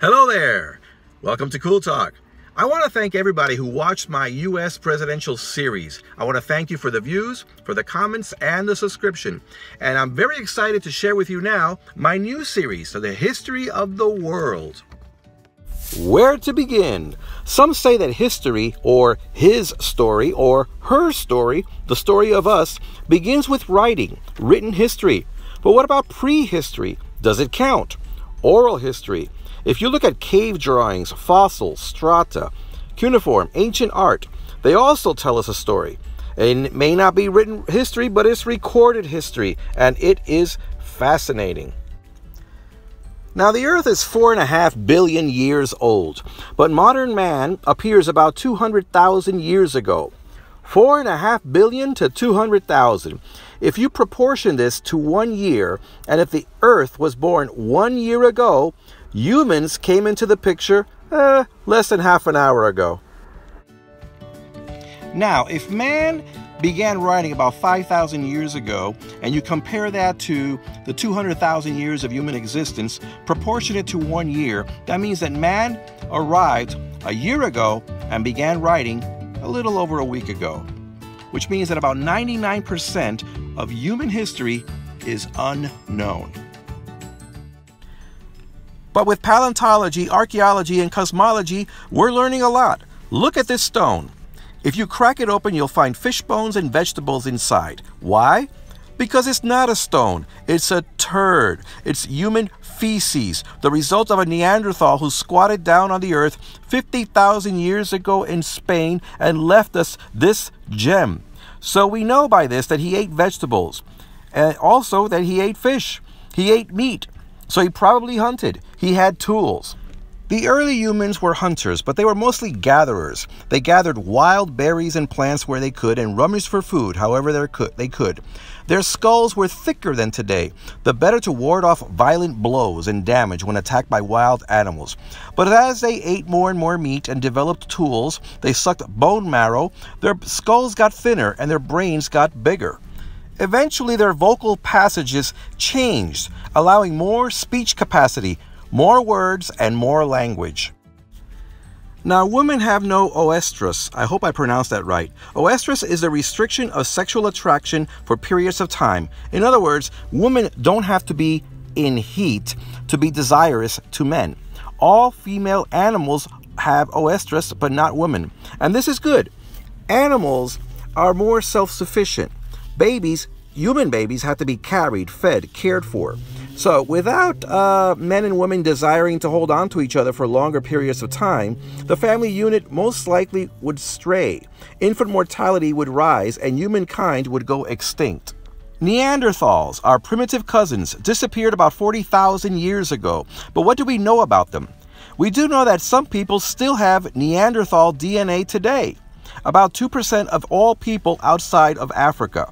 Hello there! Welcome to Cool Talk. I want to thank everybody who watched my U.S. presidential series. I want to thank you for the views, for the comments, and the subscription. And I'm very excited to share with you now my new series, The History of the World. Where to begin? Some say that history, or his story, or her story, the story of us, begins with writing, written history. But what about prehistory? Does it count? Oral history. If you look at cave drawings, fossils, strata, cuneiform, ancient art, they also tell us a story. And it may not be written history, but it's recorded history, and it is fascinating. Now, the Earth is 4.5 billion years old, but modern man appears about 200,000 years ago. 4.5 billion to 200,000. If you proportion this to 1 year, and if the Earth was born 1 year ago, humans came into the picture less than half an hour ago. Now, if man began writing about 5,000 years ago, and you compare that to the 200,000 years of human existence, proportion it to 1 year, that means that man arrived a year ago and began writing a little over a week ago, which means that about 99% of human history is unknown. But with paleontology, archaeology, and cosmology, we're learning a lot. Look at this stone. If you crack it open, you'll find fish bones and vegetables inside. Why? Because it's not a stone. It's a turd. It's human feces, the result of a Neanderthal who squatted down on the earth 50,000 years ago in Spain and left us this gem. So we know by this that he ate vegetables, and also that he ate fish. He ate meat. So he probably hunted. He had tools. The early humans were hunters, but they were mostly gatherers. They gathered wild berries and plants where they could and rummaged for food however they could. Their skulls were thicker than today, the better to ward off violent blows and damage when attacked by wild animals. But as they ate more and more meat and developed tools, they sucked bone marrow, their skulls got thinner and their brains got bigger. Eventually, their vocal passages changed, allowing more speech capacity, more words, and more language. Now, women have no oestrus. I hope I pronounced that right. Oestrus is the restriction of sexual attraction for periods of time. In other words, women don't have to be in heat to be desirous to men. All female animals have oestrus, but not women. And this is good. Animals are more self-sufficient. Human babies have to be carried, fed, cared for. So without men and women desiring to hold on to each other for longer periods of time, the family unit most likely would stray. Infant mortality would rise and humankind would go extinct. Neanderthals, our primitive cousins, disappeared about 40,000 years ago. But what do we know about them? We do know that some people still have Neanderthal DNA today. About 2% of all people outside of Africa.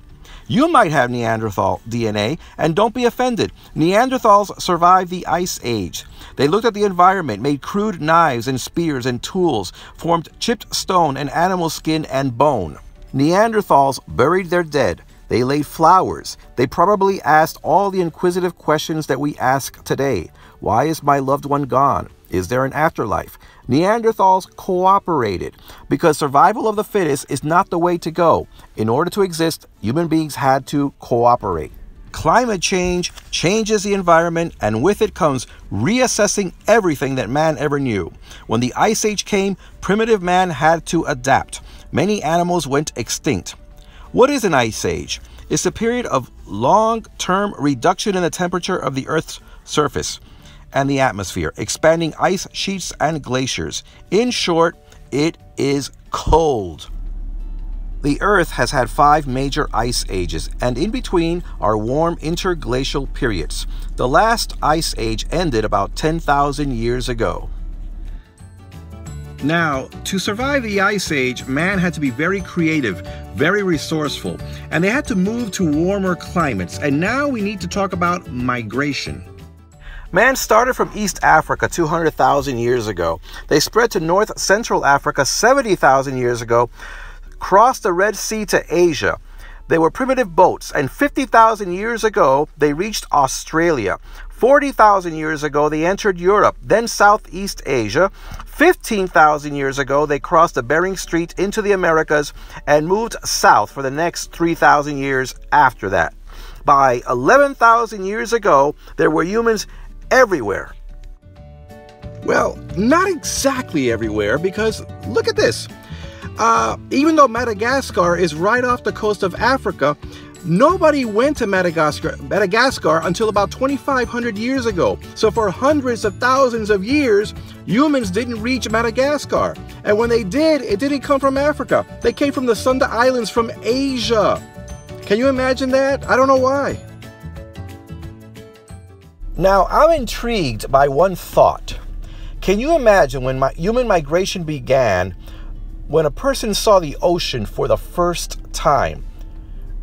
You might have Neanderthal DNA, and don't be offended. Neanderthals survived the Ice Age. They looked at the environment, made crude knives and spears and tools, formed chipped stone and animal skin and bone. Neanderthals buried their dead. They laid flowers. They probably asked all the inquisitive questions that we ask today. Why is my loved one gone? Is there an afterlife? Neanderthals cooperated because survival of the fittest is not the way to go. In order to exist, human beings had to cooperate. Climate change changes the environment, and with it comes reassessing everything that man ever knew. When the Ice Age came, primitive man had to adapt. Many animals went extinct. What is an ice age? It's a period of long-term reduction in the temperature of the Earth's surface and the atmosphere, expanding ice sheets and glaciers. In short, it is cold. The Earth has had 5 major ice ages, and in between are warm interglacial periods. The last ice age ended about 10,000 years ago. Now, to survive the Ice Age, man had to be very creative, very resourceful, and they had to move to warmer climates. And now we need to talk about migration. Man started from East Africa 200,000 years ago. They spread to North Central Africa 70,000 years ago, crossed the Red Sea to Asia, they were primitive boats, and 50,000 years ago, they reached Australia. 40,000 years ago, they entered Europe, then Southeast Asia. 15,000 years ago, they crossed the Bering Strait into the Americas and moved south for the next 3,000 years after that. By 11,000 years ago, there were humans everywhere. Well, not exactly everywhere, because look at this. Even though Madagascar is right off the coast of Africa, nobody went to Madagascar until about 2,500 years ago. So for hundreds of thousands of years, humans didn't reach Madagascar. And when they did, it didn't come from Africa. They came from the Sunda Islands from Asia. Can you imagine that? I don't know why. Now, I'm intrigued by one thought. Can you imagine when human migration began, when a person saw the ocean for the first time?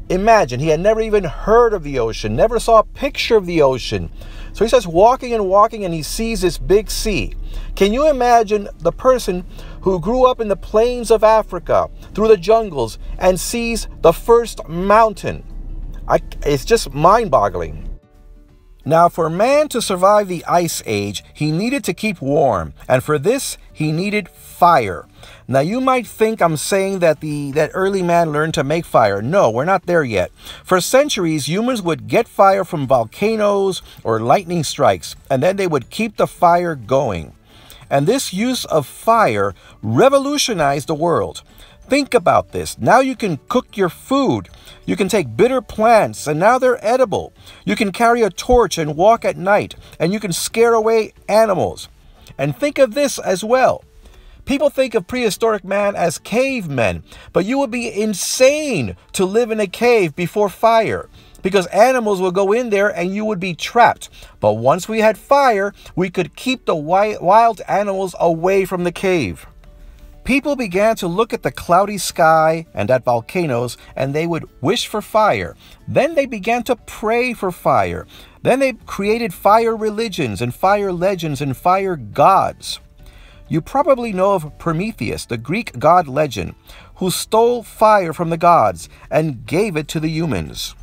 Imagine, he had never even heard of the ocean, never saw a picture of the ocean. So he starts walking and walking and he sees this big sea. Can you imagine the person who grew up in the plains of Africa, through the jungles, and sees the first mountain? It's just mind-boggling. Now, for man to survive the Ice Age, he needed to keep warm, and for this, he needed fire. Now, you might think I'm saying that that early man learned to make fire. No, we're not there yet. For centuries, humans would get fire from volcanoes or lightning strikes, and then they would keep the fire going. And this use of fire revolutionized the world. Think about this. Now you can cook your food. You can take bitter plants and now they're edible. You can carry a torch and walk at night, and you can scare away animals. And think of this as well. People think of prehistoric man as cavemen, but you would be insane to live in a cave before fire, because animals will go in there and you would be trapped. But once we had fire, we could keep the wild animals away from the cave. People began to look at the cloudy sky and at volcanoes, and they would wish for fire. Then they began to pray for fire. Then they created fire religions and fire legends and fire gods. You probably know of Prometheus, the Greek god legend, who stole fire from the gods and gave it to the humans.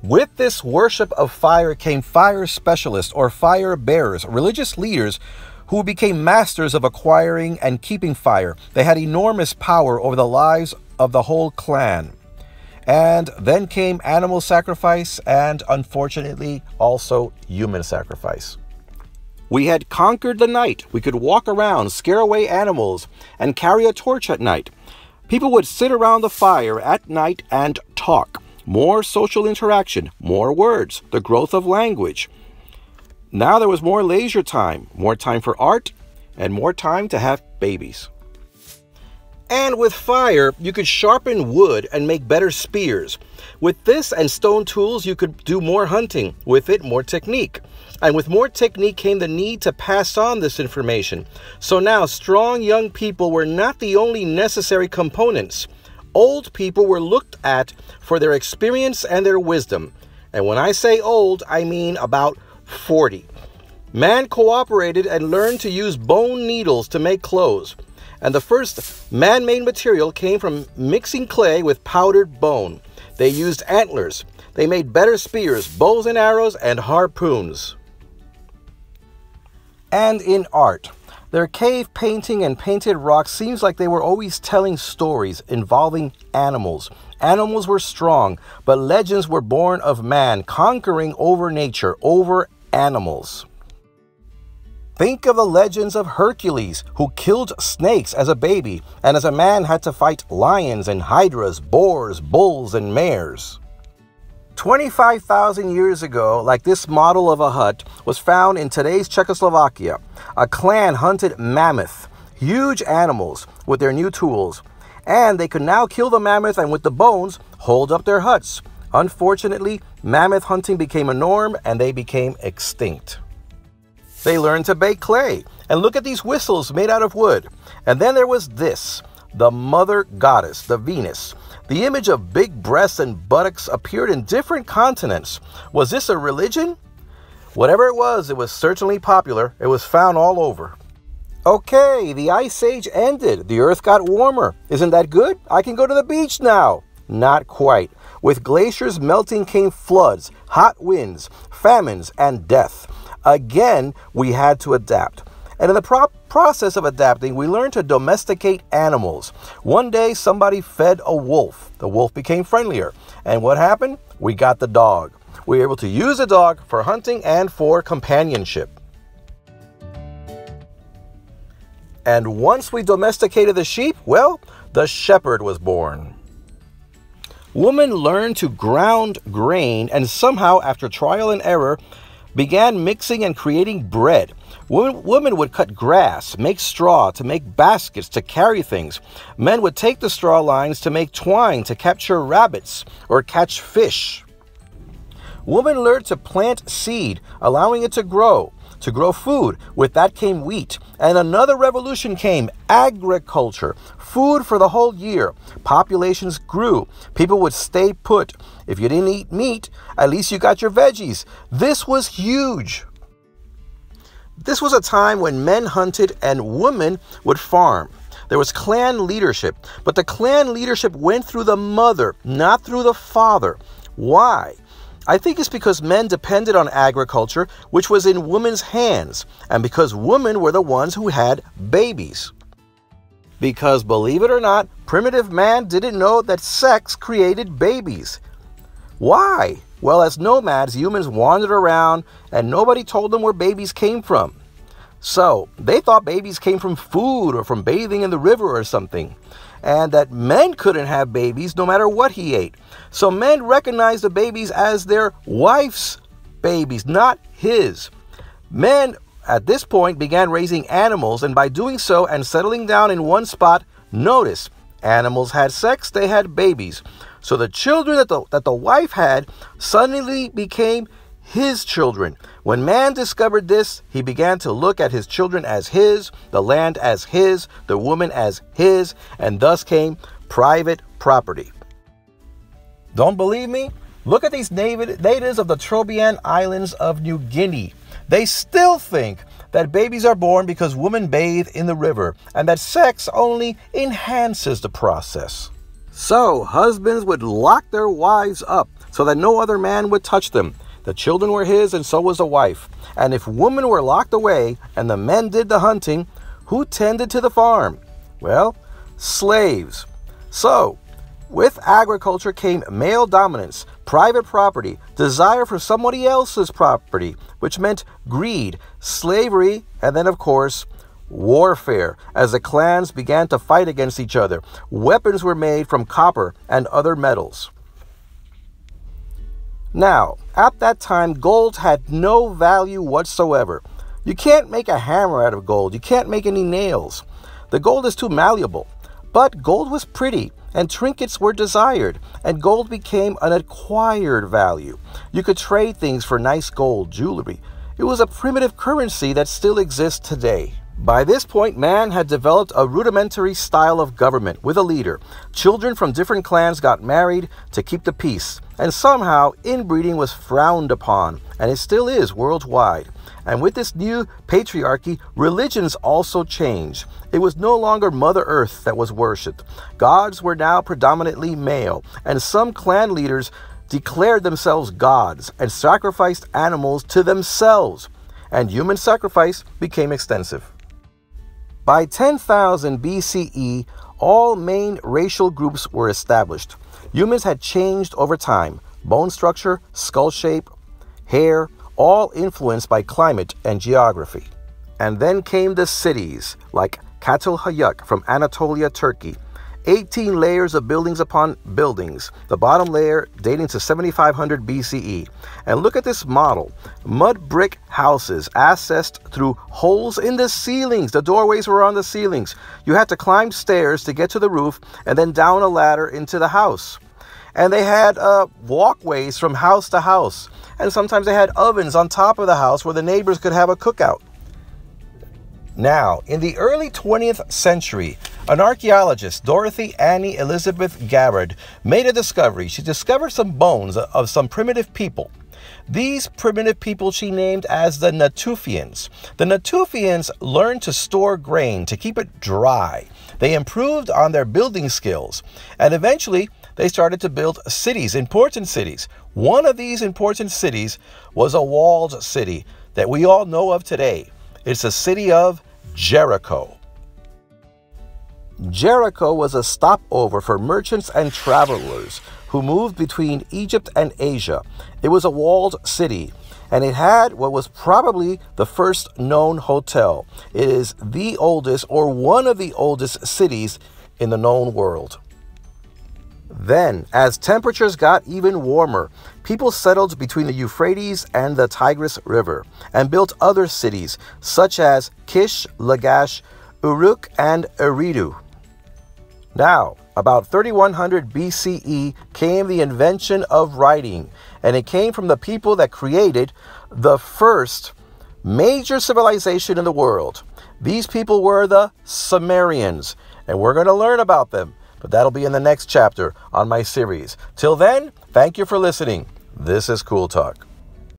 With this worship of fire came fire specialists or fire bearers, religious leaders who became masters of acquiring and keeping fire. They had enormous power over the lives of the whole clan. And then came animal sacrifice and, unfortunately, also human sacrifice. We had conquered the night. We could walk around, scare away animals, and carry a torch at night. People would sit around the fire at night and talk. More social interaction, more words, the growth of language. Now there was more leisure time for art, and more time to have babies. And with fire, you could sharpen wood and make better spears. With this and stone tools, you could do more hunting. With it, more technique. And with more technique came the need to pass on this information. So now, strong young people were not the only necessary components. Old people were looked at for their experience and their wisdom. And when I say old, I mean about 40. Man cooperated and learned to use bone needles to make clothes. And the first man-made material came from mixing clay with powdered bone. They used antlers. They made better spears, bows and arrows, and harpoons. And in art, their cave painting and painted rocks seems like they were always telling stories involving animals. Animals were strong, but legends were born of man conquering over nature, over animals. Think of the legends of Hercules, who killed snakes as a baby, and as a man had to fight lions and hydras, boars, bulls, and mares. 25,000 years ago, like this model of a hut, was found in today's Czechoslovakia. A clan hunted mammoth, huge animals, with their new tools. And they could now kill the mammoth and with the bones, hold up their huts. Unfortunately, mammoth hunting became a norm and they became extinct. They learned to bake clay. And look at these whistles made out of wood. And then there was this, the mother goddess, the Venus. The image of big breasts and buttocks appeared in different continents. Was this a religion? Whatever it was certainly popular. It was found all over. Okay, the Ice Age ended. The earth got warmer. Isn't that good? I can go to the beach now. Not quite. With glaciers melting came floods, hot winds, famines, and death. Again, we had to adapt. And in the process of adapting, we learned to domesticate animals. One day, somebody fed a wolf. The wolf became friendlier. And what happened? We got the dog. We were able to use the dog for hunting and for companionship. And once we domesticated the sheep, well, the shepherd was born. Woman learned to ground grain and somehow, after trial and error, began mixing and creating bread. Women would cut grass, make straw to make baskets to carry things. Men would take the straw lines to make twine to capture rabbits or catch fish. Women learned to plant seed, allowing it to grow food. With that came wheat. And another revolution came, agriculture, food for the whole year. Populations grew. People would stay put. If you didn't eat meat, at least you got your veggies. This was huge. This was a time when men hunted and women would farm. There was clan leadership, but the clan leadership went through the mother, not through the father. Why? I think it's because men depended on agriculture, which was in women's hands, and because women were the ones who had babies. Because, believe it or not, primitive man didn't know that sex created babies. Why? Well, as nomads, humans wandered around and nobody told them where babies came from. So, they thought babies came from food or from bathing in the river or something. And that men couldn't have babies no matter what he ate. So men recognized the babies as their wife's babies, not his. Men, at this point, began raising animals, and by doing so and settling down in one spot, notice, animals had sex, they had babies. So the children that the wife had suddenly became his children. When man discovered this, he began to look at his children as his, the land as his, the woman as his, and thus came private property. Don't believe me? Look at these natives of the Trobriand Islands of New Guinea. They still think that babies are born because women bathe in the river, and that sex only enhances the process. So, husbands would lock their wives up so that no other man would touch them. The children were his, and so was the wife. And if women were locked away and the men did the hunting, who tended to the farm? Well, slaves. So, with agriculture came male dominance, private property, desire for somebody else's property, which meant greed, slavery, and then, of course, warfare. As the clans began to fight against each other, weapons were made from copper and other metals. Now, at that time, gold had no value whatsoever. You can't make a hammer out of gold. You can't make any nails. The gold is too malleable. But gold was pretty, and trinkets were desired, and gold became an acquired value. You could trade things for nice gold jewelry. It was a primitive currency that still exists today. By this point, man had developed a rudimentary style of government with a leader. Children from different clans got married to keep the peace, and somehow inbreeding was frowned upon, and it still is worldwide. And with this new patriarchy, religions also changed. It was no longer Mother Earth that was worshipped. Gods were now predominantly male, and some clan leaders declared themselves gods and sacrificed animals to themselves, and human sacrifice became extensive. By 10,000 BCE, all main racial groups were established. Humans had changed over time. Bone structure, skull shape, hair, all influenced by climate and geography. And then came the cities, like Çatalhöyük from Anatolia, Turkey. 18 layers of buildings upon buildings, the bottom layer dating to 7500 BCE. And look at this model. Mud brick houses accessed through holes in the ceilings. The doorways were on the ceilings. You had to climb stairs to get to the roof and then down a ladder into the house. And they had walkways from house to house. And sometimes they had ovens on top of the house where the neighbors could have a cookout. Now, in the early 20th century, an archaeologist, Dorothy Annie Elizabeth Garrard, made a discovery. She discovered some bones of some primitive people. These primitive people she named as the Natufians. The Natufians learned to store grain to keep it dry. They improved on their building skills, and eventually they started to build cities, important cities. One of these important cities was a walled city that we all know of today. It's the city of Jericho. Jericho was a stopover for merchants and travelers who moved between Egypt and Asia. It was a walled city, and it had what was probably the first known hotel. It is the oldest, or one of the oldest cities in the known world. Then, as temperatures got even warmer, people settled between the Euphrates and the Tigris River and built other cities such as Kish, Lagash, Uruk, and Eridu. Now, about 3100 BCE came the invention of writing, and it came from the people that created the first major civilization in the world. These people were the Sumerians, and we're going to learn about them, but that'll be in the next chapter on my series. Till then, thank you for listening. This is Cool Talk.